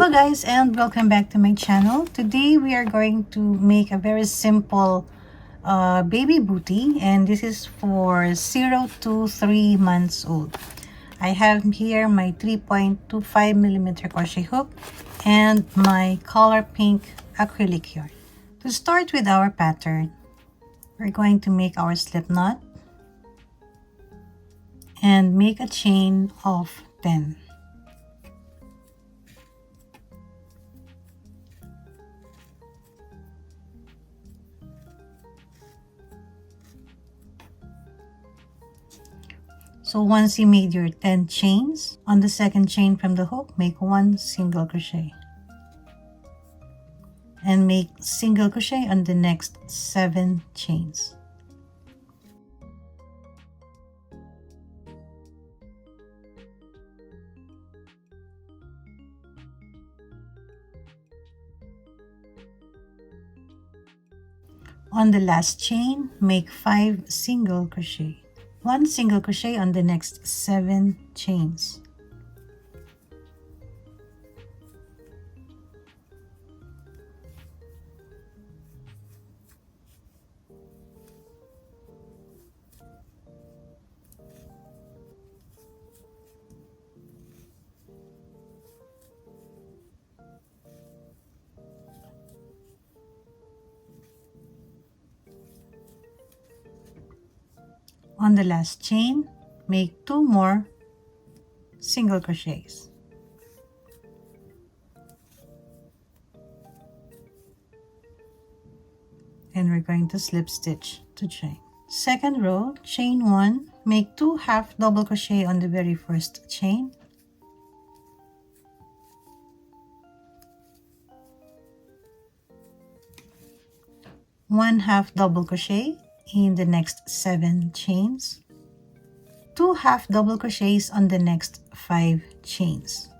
Hello guys, and welcome back to my channel. Today we are going to make a very simple baby booty, and this is for 0 to 3 months old. I have here my 3.25mm crochet hook and my color pink acrylic yarn. To start with our pattern, we're going to make our slip knot and make a chain of 10. So once you made your 10 chains, on the second chain from the hook, make 1 single crochet. And make single crochet on the next 7 chains. On the last chain, make 5 single crochet. 1 single crochet on the next 7 chains. On the last chain, make 2 more single crochets. And we're going to slip stitch to join. Second row, chain 1, make 2 half double crochet on the very first chain. One half double crochet in the next 7 chains. 2 half double crochets on the next 5 chains.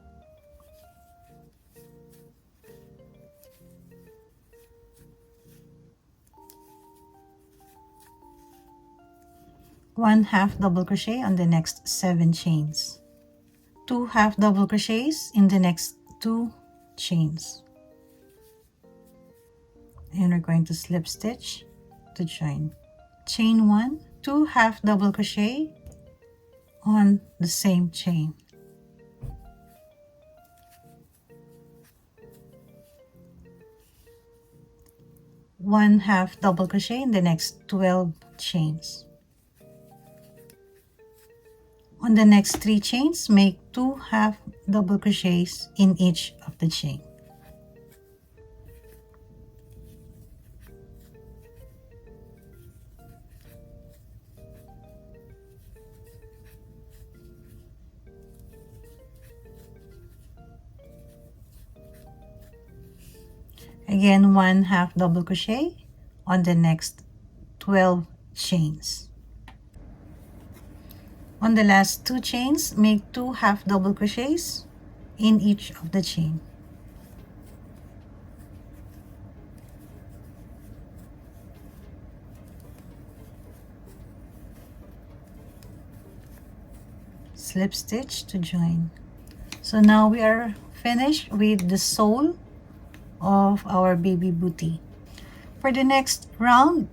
One half double crochet on the next 7 chains. 2 half double crochets in the next 2 chains. And we're going to slip stitch to join. Chain 1, 2 half double crochet on the same chain. One half double crochet in the next 12 chains. On the next 3 chains, make 2 half double crochets in each of the chain. Again, 1 half double crochet on the next 12 chains. On the last 2 chains, make 2 half double crochets in each of the chain. Slip stitch to join. So now we are finished with the sole of our baby booty. For the next round,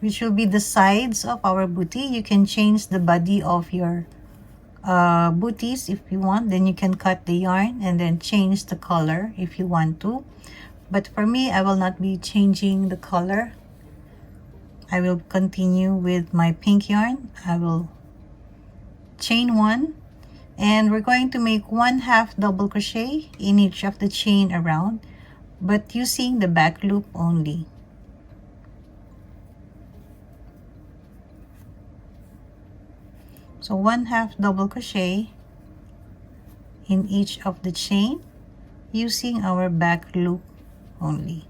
which will be the sides of our booty, you can change the body of your booties if you want. Then you can cut the yarn and then change the color if you want to. But for me, I will not be changing the color. I will continue with my pink yarn. I will chain 1, and we're going to make 1 half double crochet in each of the chain around, but using the back loop only. So 1 half double crochet in each of the chain using our back loop only.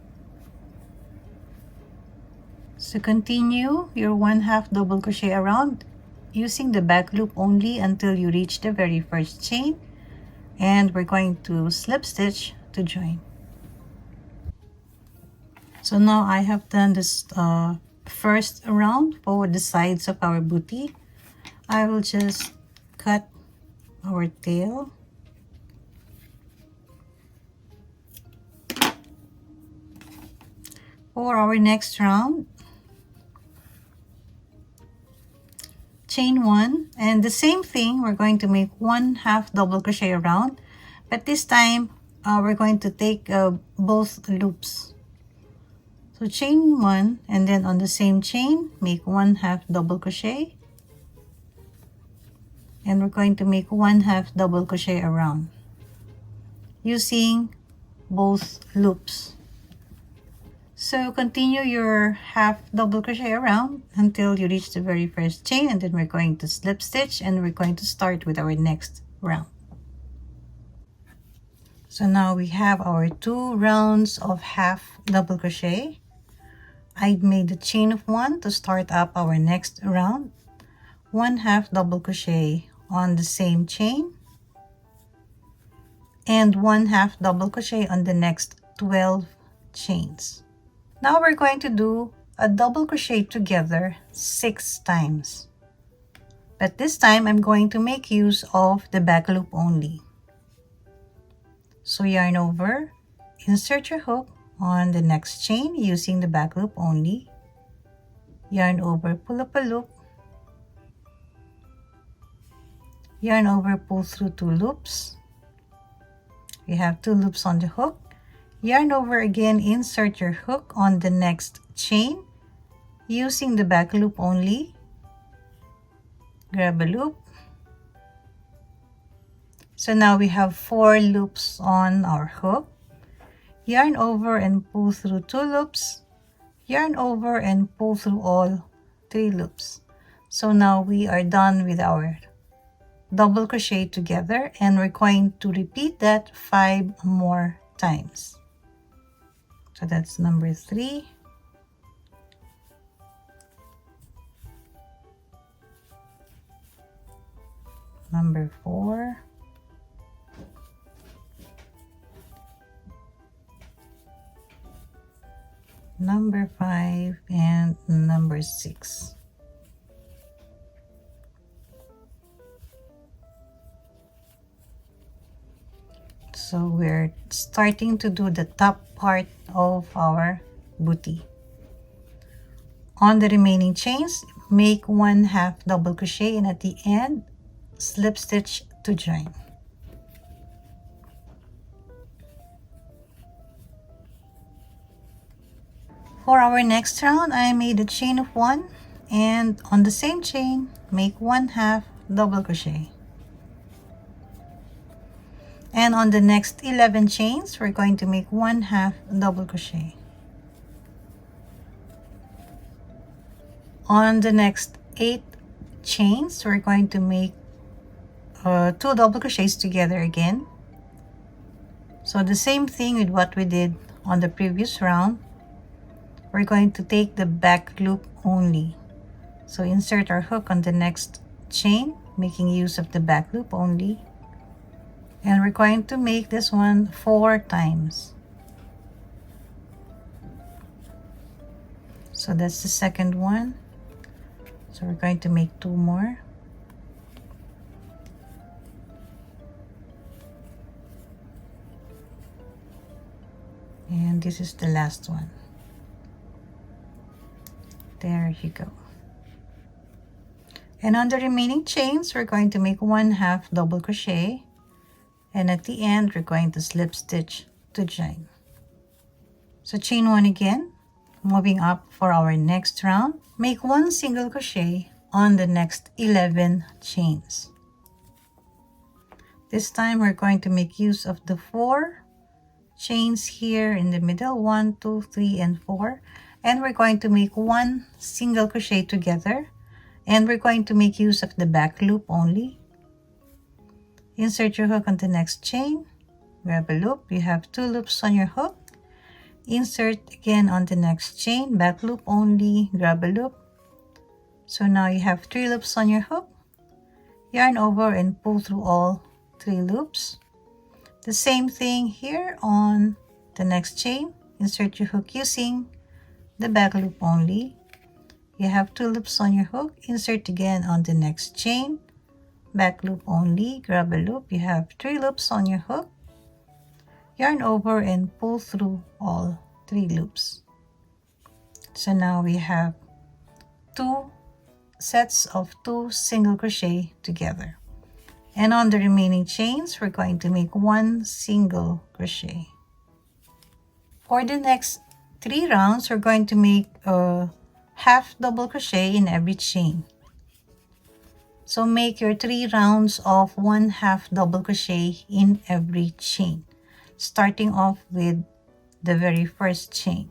So continue your 1 half double crochet around using the back loop only until you reach the very first chain, and we're going to slip stitch to join. So now I have done this first round for the sides of our booty. I will just cut our tail For our next round, chain 1, and the same thing, we're going to make 1/2 double crochet around, but this time we're going to take both loops. So chain 1, and then on the same chain make 1/2 double crochet, and we're going to make 1/2 double crochet around using both loops. So continue your half double crochet around until you reach the very first chain, and then we're going to slip stitch, and we're going to start with our next round. So now we have our 2 rounds of half double crochet. I made a chain of 1 to start up our next round, 1/2 double crochet on the same chain, and 1/2 double crochet on the next 12 chains. Now we're going to do a double crochet together 6 times. But this time I'm going to make use of the back loop only. So yarn over, insert your hook on the next chain using the back loop only. Yarn over, pull up a loop. Yarn over, pull through 2 loops. We have 2 loops on the hook. Yarn over again, insert your hook on the next chain using the back loop only. Grab a loop. So now we have 4 loops on our hook. Yarn over and pull through 2 loops. Yarn over and pull through all 3 loops. So now we are done with our double crochet together, and we're going to repeat that 5 more times. So that's number 3. Number 4. Number 5 and number 6. So we're starting to do the top part of our booty. On the remaining chains, make 1/2 double crochet, and at the end, slip stitch to join. For our next round, I made a chain of 1, and on the same chain, make 1/2 double crochet. And on the next 11 chains, we're going to make 1/2 double crochet. On the next 8 chains, we're going to make 2 double crochets together again. So the same thing with what we did on the previous round. We're going to take the back loop only. So insert our hook on the next chain, making use of the back loop only. And we're going to make this one 4 times. So that's the second one. So we're going to make 2 more. And this is the last one. There you go. And on the remaining chains, we're going to make 1/2 double crochet. And at the end, we're going to slip stitch to join. So chain 1 again, moving up for our next round. Make 1 single crochet on the next 11 chains. This time, we're going to make use of the 4 chains here in the middle, 1, 2, 3, and 4. And we're going to make 1 single crochet together. And we're going to make use of the back loop only. Insert your hook on the next chain, grab a loop. You have 2 loops on your hook. Insert again on the next chain, back loop only, grab a loop. So now you have 3 loops on your hook. Yarn over and pull through all 3 loops. The same thing here on the next chain. Insert your hook using the back loop only. You have 2 loops on your hook. Insert again on the next chain, back loop only, grab a loop. You have 3 loops on your hook. Yarn over and pull through all 3 loops. So now we have 2 sets of 2 single crochet together. And on the remaining chains, we're going to make 1 single crochet. For the next 3 rounds, we're going to make a half double crochet in every chain. So make your 3 rounds of 1 half double crochet in every chain, starting off with the very first chain.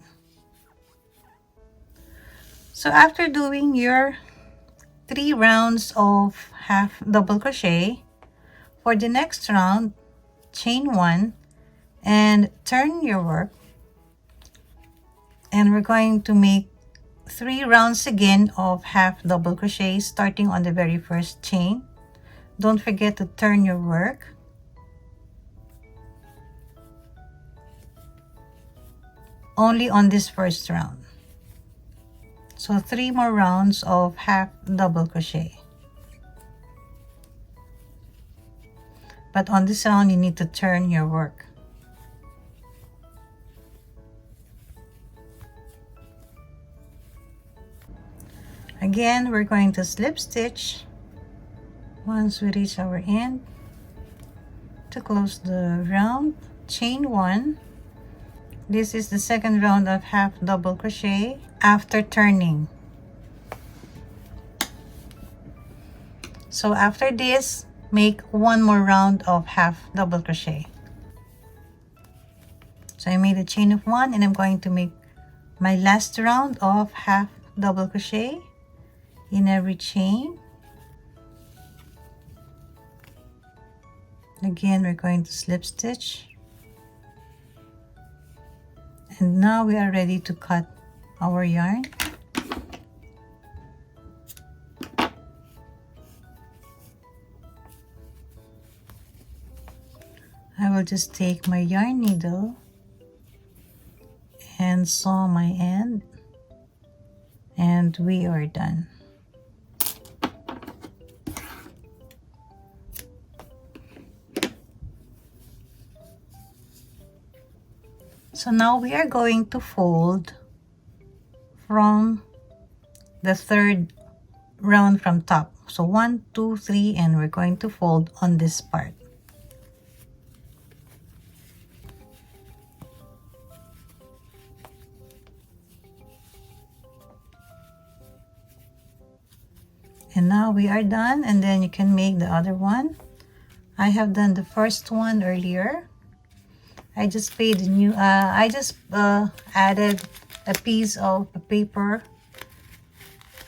So after doing your 3 rounds of half double crochet, for the next round, chain 1 and turn your work, and we're going to make 3 rounds again of half double crochet starting on the very first chain. Don't forget to turn your work. Only on this first round. So 3 more rounds of half double crochet. But on this round, you need to turn your work. Again, we're going to slip stitch once we reach our end. To close the round, chain 1. This is the second round of half double crochet after turning. So after this, make 1 more round of half double crochet. So I made a chain of 1 and I'm going to make my last round of half double crochet in every chain. Again, we're going to slip stitch. And now we are ready to cut our yarn. I will just take my yarn needle and saw my end, and we are done. So now we are going to fold from the third round from top. So 1, 2, 3, and we're going to fold on this part. And now we are done, and then you can make the other one. I have done the first one earlier. I just added a piece of paper,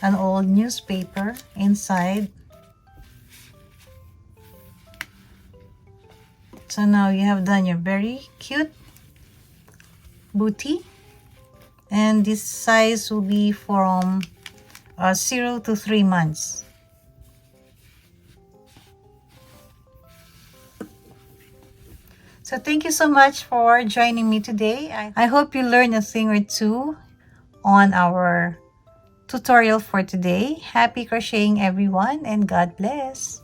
an old newspaper inside. So now you have done your very cute booty, and this size will be from 0 to 3 months. So thank you so much for joining me today. I hope you learned a thing or two on our tutorial for today. Happy crocheting everyone, and God bless.